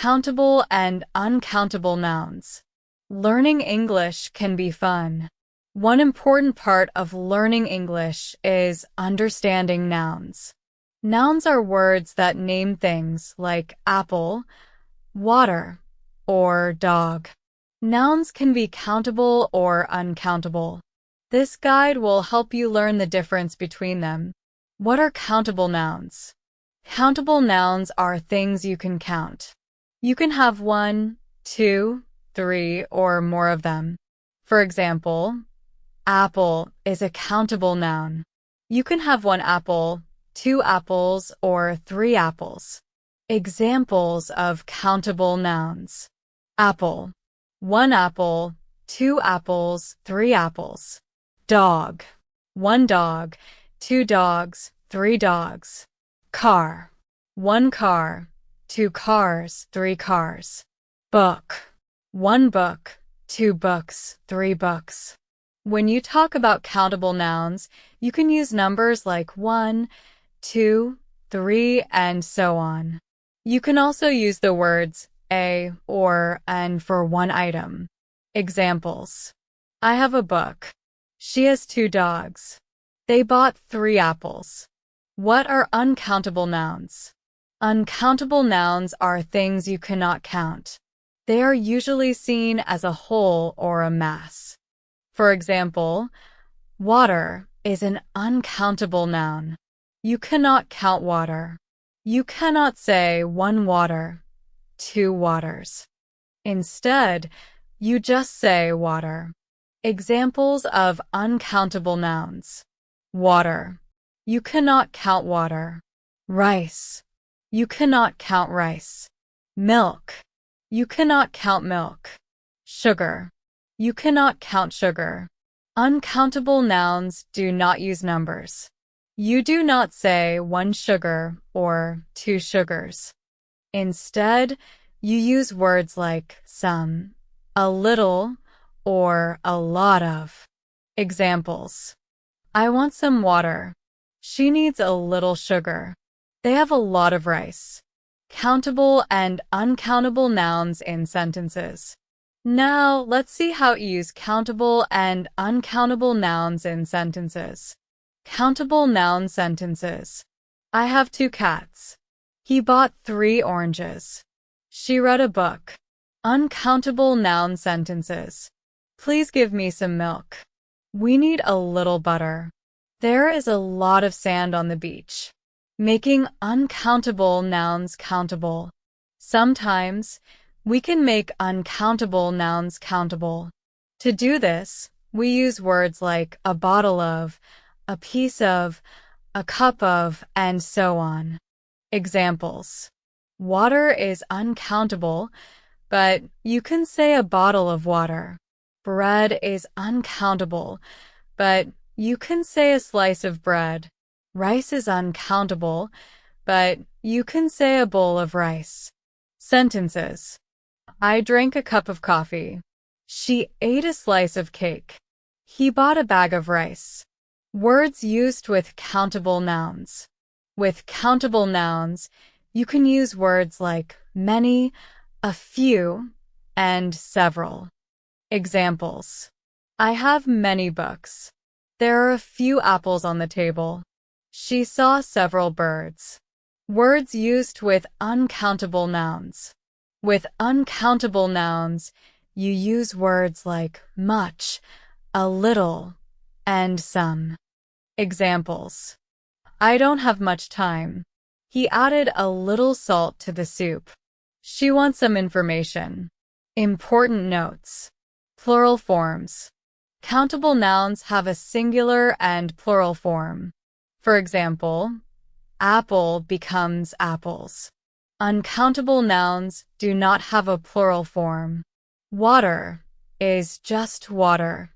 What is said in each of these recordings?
Countable and uncountable nouns. Learning English can be fun. One important part of learning English is understanding nouns. Nouns are words that name things like apple, water, or dog. Nouns can be countable or uncountable. This guide will help you learn the difference between them. What are countable nouns? Countable nouns are things you can count. You can have 1, 2, 3, or more of them. For example, apple is a countable noun. You can have 1 apple, 2 apples, or 3 apples. Examples of countable nouns. Apple. 1 apple, 2 apples, 3 apples. Dog. 1 dog, 2 dogs, 3 dogs. Car. 1 car, 2 cars, 3 cars. Book. 1 book, 2 books, 3 books. When you talk about countable nouns, you can use numbers like 1, 2, 3, and so on. You can also use the words a or an for one item. Examples. I have a book. She has 2 dogs. They bought 3 apples. What are uncountable nouns? Uncountable nouns are things you cannot count. They are usually seen as a whole or a mass. For example, water is an uncountable noun. You cannot count water. You cannot say 1 water, 2 waters. Instead, you just say water. Examples of uncountable nouns. Water. You cannot count water. Rice. You cannot count rice. Milk. You cannot count milk. Sugar. You cannot count sugar. Uncountable nouns do not use numbers. You do not say 1 sugar or 2 sugars. Instead, you use words like some, a little, or a lot of. Examples. I want some water. She needs a little sugar. They have a lot of rice. Countable and uncountable nouns in sentences. Now, let's see how to use countable and uncountable nouns in sentences. Countable noun sentences. I have 2 cats. He bought 3 oranges. She read a book. Uncountable noun sentences. Please give me some milk. We need a little butter. There is a lot of sand on the beach. Making uncountable nouns countable. Sometimes, we can make uncountable nouns countable. To do this, we use words like a bottle of, a piece of, a cup of, and so on. Examples. Water is uncountable, but you can say a bottle of water. Bread is uncountable, but you can say a slice of bread. Rice is uncountable, but you can say a bowl of rice. Sentences. I drank a cup of coffee. She ate a slice of cake. He bought a bag of rice. Words used with countable nouns. With countable nouns, you can use words like many, a few, and several. Examples. I have many books. There are a few apples on the table. She saw several birds. Words used with uncountable nouns. With uncountable nouns, you use words like much, a little, and some. Examples. I don't have much time. He added a little salt to the soup. She wants some information. Important notes. Plural forms. Countable nouns have a singular and plural form. For example, apple becomes apples. Uncountable nouns do not have a plural form. Water is just water,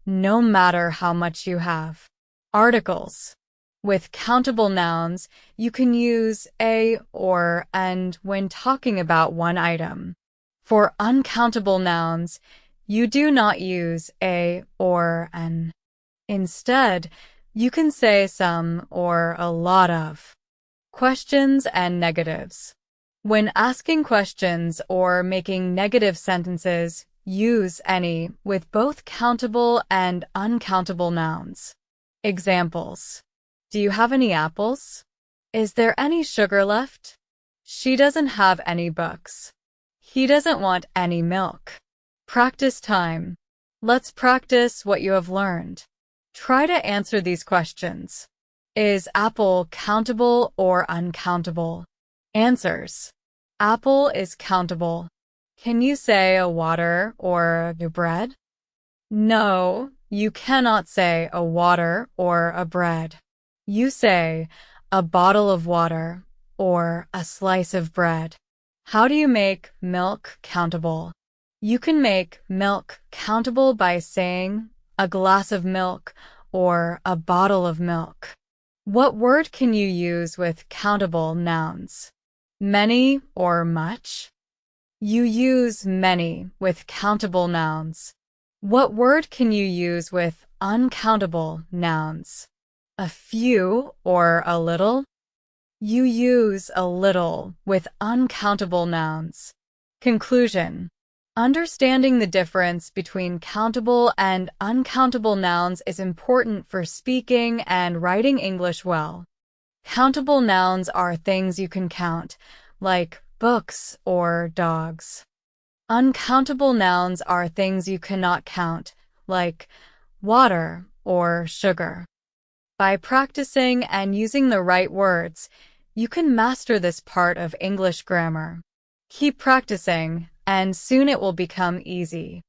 no matter how much you have. Articles. With countable nouns, you can use a or and when talking about one item. For uncountable nouns, you do not use a or an. Instead, you can say some or a lot of. Questions and negatives. When asking questions or making negative sentences, use any with both countable and uncountable nouns. Examples: do you have any apples? Is there any sugar left? She doesn't have any books. He doesn't want any milk. Practice time. Let's practice what you have learned. Try to answer these questions. Is apple countable or uncountable? Answers: apple is countable. Can you say a water or a bread? No, you cannot say a water or a bread. You say a bottle of water or a slice of bread. How do you make milk countable? You can make milk countable by saying a glass of milk or a bottle of milk. What word can you use with countable nouns? Many or much? You use many with countable nouns. What word can you use with uncountable nouns? A few or a little? You use a little with uncountable nouns. Conclusion: understanding the difference between countable and uncountable nouns is important for speaking and writing English well. Countable nouns are things you can count, like books or dogs. Uncountable nouns are things you cannot count, like water or sugar. By practicing and using the right words, you can master this part of English grammar. Keep practicing, and soon it will become easy.